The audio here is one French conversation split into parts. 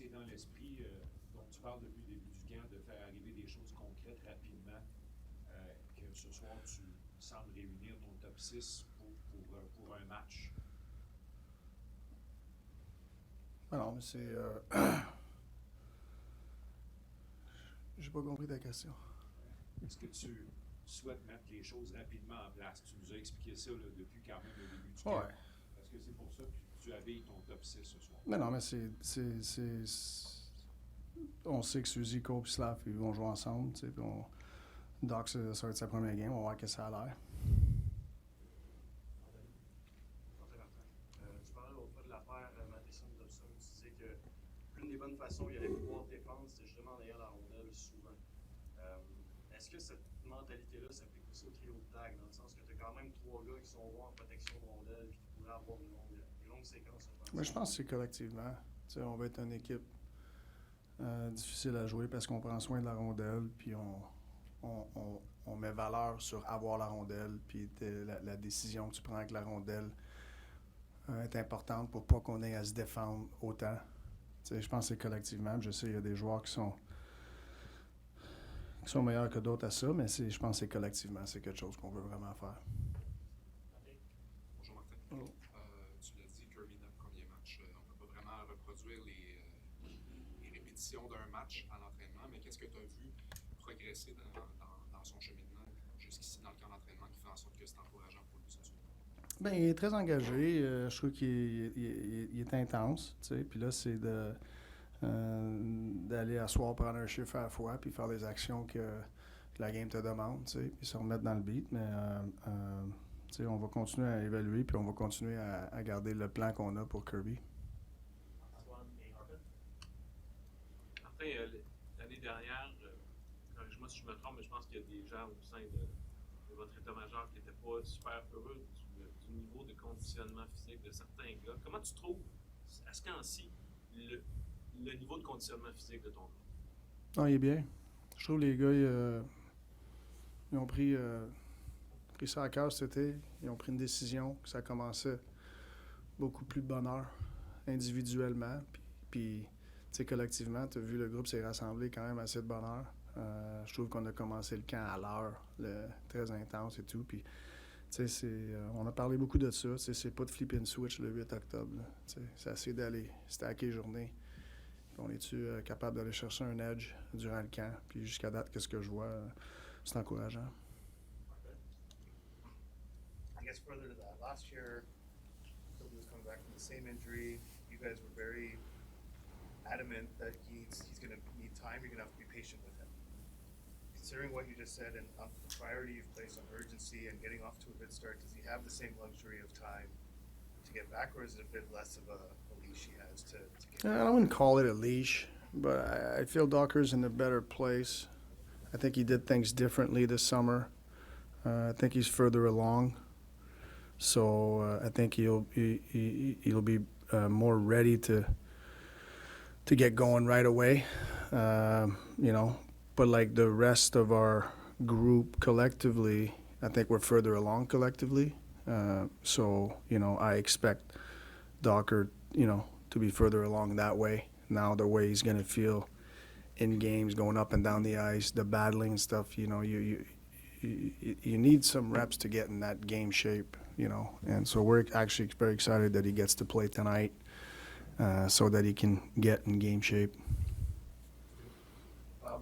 c'est dans l'esprit dont tu parles depuis le début du camp, de faire arriver des choses concrètes rapidement, que ce soir, tu sembles réunir ton top 6 pour un match? Alors, mais c'est... J'ai pas compris ta question. Est-ce que tu souhaites mettre les choses rapidement en place? Tu nous as expliqué ça là, depuis quand même le début du camp. Ouais. Est-ce que c'est pour ça que tu habilles ton top 6 ce soir? Non, mais on sait que Suzy, Cole et Slav, ils vont jouer ensemble. Puis Doc, ça va être sa première game. On va voir que ça a l'air. Tu parlais l'autre fois de l'affaire Matheson-Dobson. Tu disais que l'une des bonnes façons qu'il allait pouvoir défendre, c'était justement en ayant la rondelle souvent. Est-ce que cette mentalité-là s'applique aussi au trio de tag, dans le sens que tu as quand même 3 gars qui sont bons en protection de rondelle et qui pourraient avoir une longue séquence? Mais je pense que c'est collectivement. T'sais, on va être une équipe difficile à jouer parce qu'on prend soin de la rondelle, puis on met valeur sur avoir la rondelle, puis la décision que tu prends avec la rondelle est importante pour pas qu'on ait à se défendre autant. T'sais, je pense que c'est collectivement. Je sais qu'il y a des joueurs qui sont meilleurs que d'autres à ça, mais je pense que c'est collectivement, c'est quelque chose qu'on veut vraiment faire. Bonjour Martin. Bonjour. Tu l'as dit, Kirby, dans le premier match, on ne peut pas vraiment reproduire les répétitions d'un match à l'entraînement, mais qu'est-ce que tu as vu progresser dans son cheminement jusqu'ici dans le camp d'entraînement qui fait en sorte que c'est encourageant pour lui ce soir? Bien, il est très engagé. Je trouve qu'il est intense. Puis là, c'est d'aller asseoir, prendre un chiffre à la fois, puis faire les actions que la game te demande, puis se remettre dans le beat. Mais on va continuer à évaluer, puis on va continuer à garder le plan qu'on a pour Kirby. Martin, l'année dernière, corrige-moi si je me trompe, mais je pense qu'il y a des gens au sein de votre état-major qui n'étaient pas super heureux du niveau de conditionnement physique de certains gars. Comment tu trouves, à ce camp-ci, le niveau de conditionnement physique de ton groupe? Non, il est bien. Je trouve que les gars, ils ont pris ça à cœur cet été. Ils ont pris une décision que ça commençait beaucoup plus de bonheur individuellement. Puis collectivement, tu as vu, le groupe s'est rassemblé quand même assez de bonheur. Je trouve qu'on a commencé le camp à l'heure, très intense et tout. Puis, on a parlé beaucoup de ça. C'est pas de flip and switch le 8 octobre. C'est assez d'aller stacker journée. Puis on est-tu capable d'aller chercher un edge durant le camp? Puis jusqu'à date, qu'est-ce que je vois? C'est encourageant. I guess further to that, last year, Kobe was coming back from the same injury. You guys were very adamant that he's going to need time. You're going to have to be patient with him. Considering what you just said and the priority you've placed on urgency and getting off to a good start, does he have the same luxury of time to get back, or is it a bit less of a leash he has to get back? I wouldn't call it a leash, but I feel Docker's in a better place. I think he did things differently this summer. I think he's further along. So I think he'll be more ready to get going right away. But like the rest of our group collectively, I think we're further along collectively. So I expect Docker, to be further along that way. Now the way he's going to feel in games, going up and down the ice, the battling stuff, you need some reps to get in that game shape, And so we're actually very excited that he gets to play tonight so that he can get in game shape.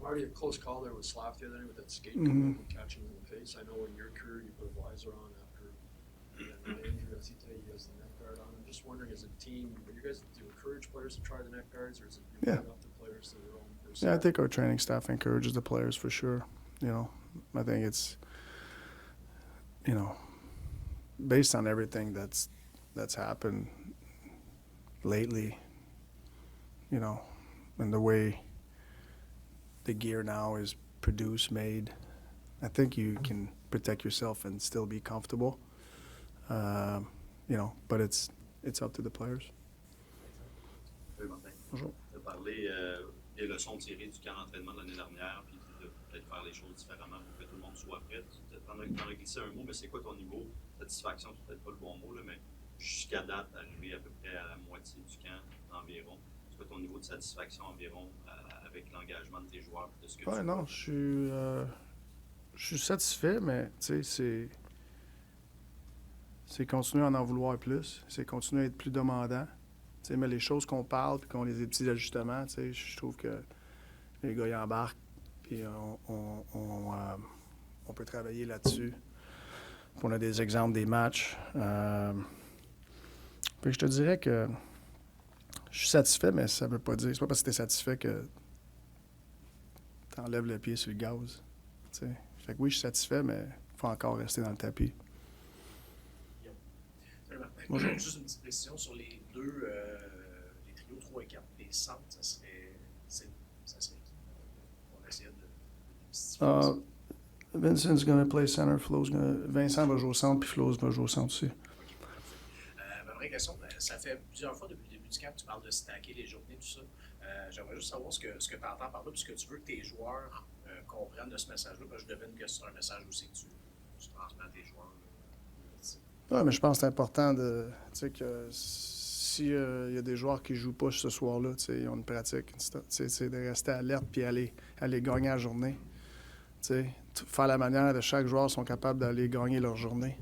Marty, a close call there with Slav the other day with that skate coming up and catching him in the face. I know in your career you put a visor on after the injury. I see today he has the neck guard on. I'm just wondering, as a team, do you guys encourage players to try the neck guards, or is it up to players to their own personal? Yeah, I think our training staff encourages the players for sure. I think it's, based on everything that's happened lately, and the way the gear now is produced, made, I think you can protect yourself and still be comfortable. But it's up to the players. Oui, Martin. Bonjour. Tu as parlé des leçons tirées du camp d'entraînement de l'année dernière, puis de peut-être faire les choses différemment pour que tout le monde soit prêt. Tu en as glissé un mot, mais c'est quoi ton niveau de satisfaction? C'est peut-être pas le bon mot, là, mais jusqu'à date, arrivé à peu près à la moitié du camp environ. Tu quoi ton niveau de satisfaction environ avec l'engagement de tes joueurs de ce que Ouais, tu non, vois? je suis satisfait, mais tu sais, c'est continuer à en vouloir plus, c'est continuer à être plus demandant. Tu sais, mais les choses qu'on parle puis qu'on les petits ajustements, tu sais, je trouve que les gars y embarquent puis on peut travailler là-dessus. Puis on a des exemples des matchs. Puis je te dirais que je suis satisfait, mais ça veut pas dire. C'est pas parce que tu es satisfait que tu enlèves le pied sur le gaz. Tu sais. Fait que oui, je suis satisfait, mais il faut encore rester dans le tapis. Bonjour. Juste une petite précision sur les deux, les trios 3 et 4. Les centres, ça serait qui? On essaie de Vincent's going to play center. Vincent va jouer au centre, puis Flo va jouer au centre aussi. Ma vraie question, ça fait plusieurs fois depuis le début du camp, tu parles de stacker les journées, tout ça. J'aimerais juste savoir ce que tu entends par là, puis ce que tu veux que tes joueurs comprennent de ce message-là. Parce que je devine que c'est un message aussi que tu transmets à tes joueurs. Oui, mais je pense que c'est important de. Tu sais, que s'il y a des joueurs qui ne jouent pas ce soir-là, tu sais, ils ont une pratique. C'est de rester alerte puis aller gagner la journée. Tu sais, faire la manière de chaque joueur sont capables d'aller gagner leur journée.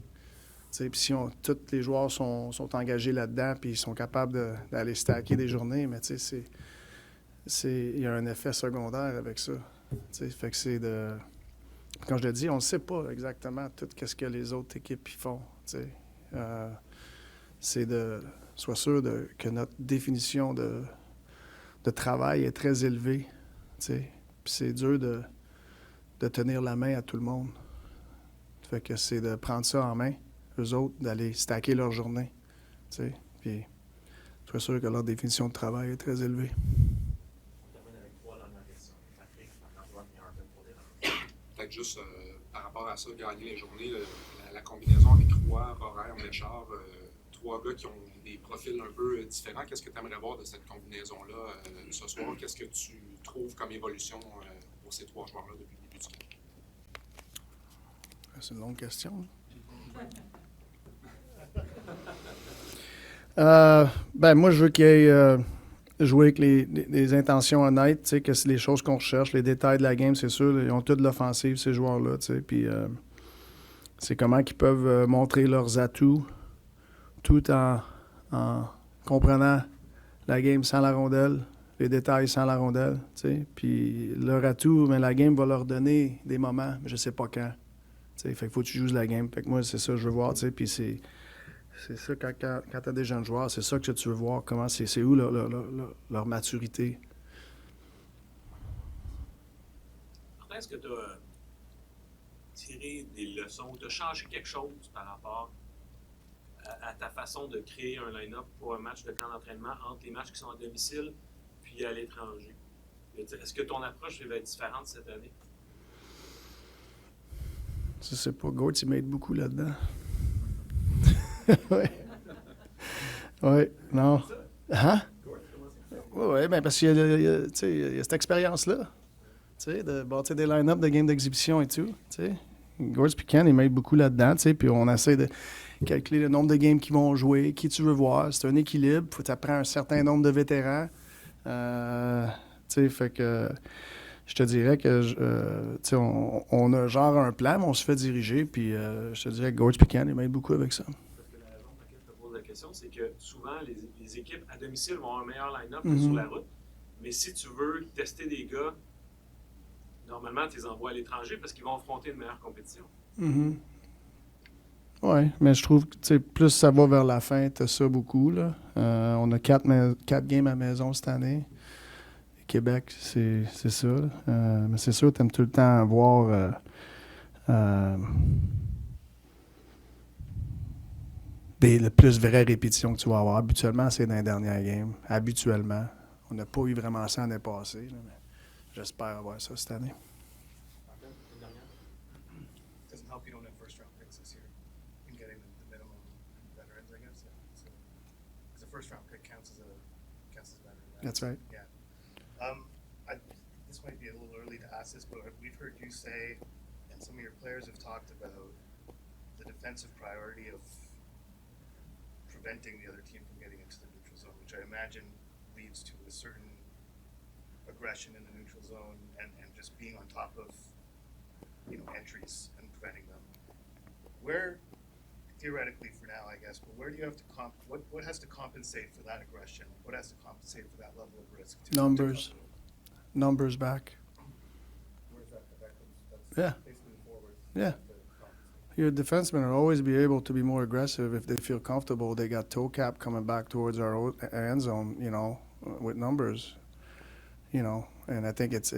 Puis si tous les joueurs sont engagés là-dedans puis ils sont capables d'aller stacker des journées, mais tu sais, il y a un effet secondaire avec ça. Fait que c'est de... Quand je le dis, on ne sait pas exactement tout ce que les autres équipes y font. C'est de... Sois sûr que notre définition de travail est très élevée. Puis c'est dur de tenir la main à tout le monde. Fait que c'est de prendre ça en main, eux autres, d'aller stacker leur journée. Puis sois sûr que leur définition de travail est très élevée. Peut-être juste par rapport à ça, gagner les journées, la combinaison avec Roy, Horaire, Méchard, 3 gars qui ont des profils un peu différents. Qu'est-ce que tu aimerais voir de cette combinaison-là ce soir? Qu'est-ce que tu trouves comme évolution pour ces 3 joueurs-là depuis le début du camp? C'est une longue question. Moi, je veux qu'il y ait jouer avec les intentions honnêtes, tu sais, que c'est les choses qu'on recherche, les détails de la game, c'est sûr, ils ont toute l'offensive, ces joueurs-là, tu sais, puis c'est comment ils peuvent montrer leurs atouts tout en comprenant la game sans la rondelle, les détails sans la rondelle, tu sais, puis leur atout, mais la game va leur donner des moments, mais je sais pas quand, tu sais, fait qu'il faut que tu joues la game, fait que moi, c'est ça que je veux voir, tu sais, puis c'est ça, quand tu as des jeunes joueurs, c'est ça que tu veux voir, comment c'est où leur maturité. Martin, est-ce que tu as tiré des leçons, tu as changé quelque chose par rapport à ta façon de créer un line-up pour un match de camp d'entraînement entre les matchs qui sont à domicile puis à l'étranger? Est-ce que ton approche va être différente cette année? Je sais pas, Gort, il m'aide beaucoup là-dedans. Oui. Oui, non. Hein? Oui, bien parce qu'il y a cette expérience-là, de bâtir des line-up de games d'exhibition et tout. Gord et Ken, ils m'aident beaucoup là-dedans, puis on essaie de calculer le nombre de games qu'ils vont jouer, qui tu veux voir. C'est un équilibre. Faut que tu prends un certain nombre de vétérans. Fait que je te dirais que on a genre un plan, mais on se fait diriger, puis je te dirais que Gord et Ken, ils m'aident beaucoup avec ça. La question, c'est que souvent, les équipes à domicile vont avoir un meilleur line-up que sur la route. Mais si tu veux tester des gars, normalement, tu les envoies à l'étranger parce qu'ils vont affronter une meilleure compétition. Oui, mais je trouve que plus ça va vers la fin, tu as ça beaucoup. Là. On a 4 games à la maison cette année. Québec, c'est ça. Mais c'est sûr, tu aimes tout le temps voir... le plus vraies répétitions que tu vas avoir. Habituellement, c'est dans les dernières games. Habituellement. On n'a pas eu vraiment ça l'année passée, là, mais j'espère avoir ça cette année. Doesn't help you don't have first round picks this year in getting the minimum veterans, I guess. So, because the first round pick counts as a veteran. Right? That's right. Yeah. This might be a little early to ask this, but we've heard you say, and some of your players have talked about the defensive priority of preventing the other team from getting into the neutral zone, which I imagine leads to a certain aggression in the neutral zone and just being on top of, entries and preventing them. Where, theoretically for now, I guess, but where do you have to what has to compensate for that aggression? What has to compensate for that level of risk? Numbers. Numbers back. Where's that comes? Yeah. Basically forwards. Yeah. To compensate. Your defensemen will always be able to be more aggressive if they feel comfortable. They got toe cap coming back towards our end zone, with numbers, and I think it's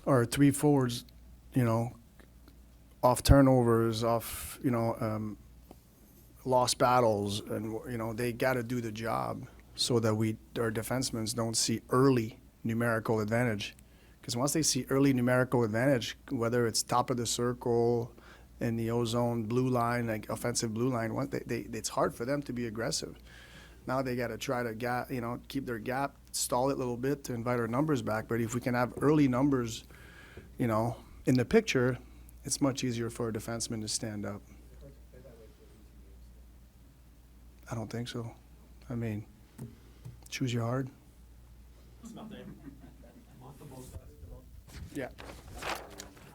our three forwards, off turnovers, off, lost battles, and, they got to do the job so that our defensemen don't see early numerical advantage. Because once they see early numerical advantage, whether it's top of the circle, in the ozone blue line, like offensive blue line, it's hard for them to be aggressive. Now they got to try to keep their gap, stall it a little bit to invite our numbers back. But if we can have early numbers, in the picture, it's much easier for a defenseman to stand up. I don't think so. I mean, choose your hard. Yeah.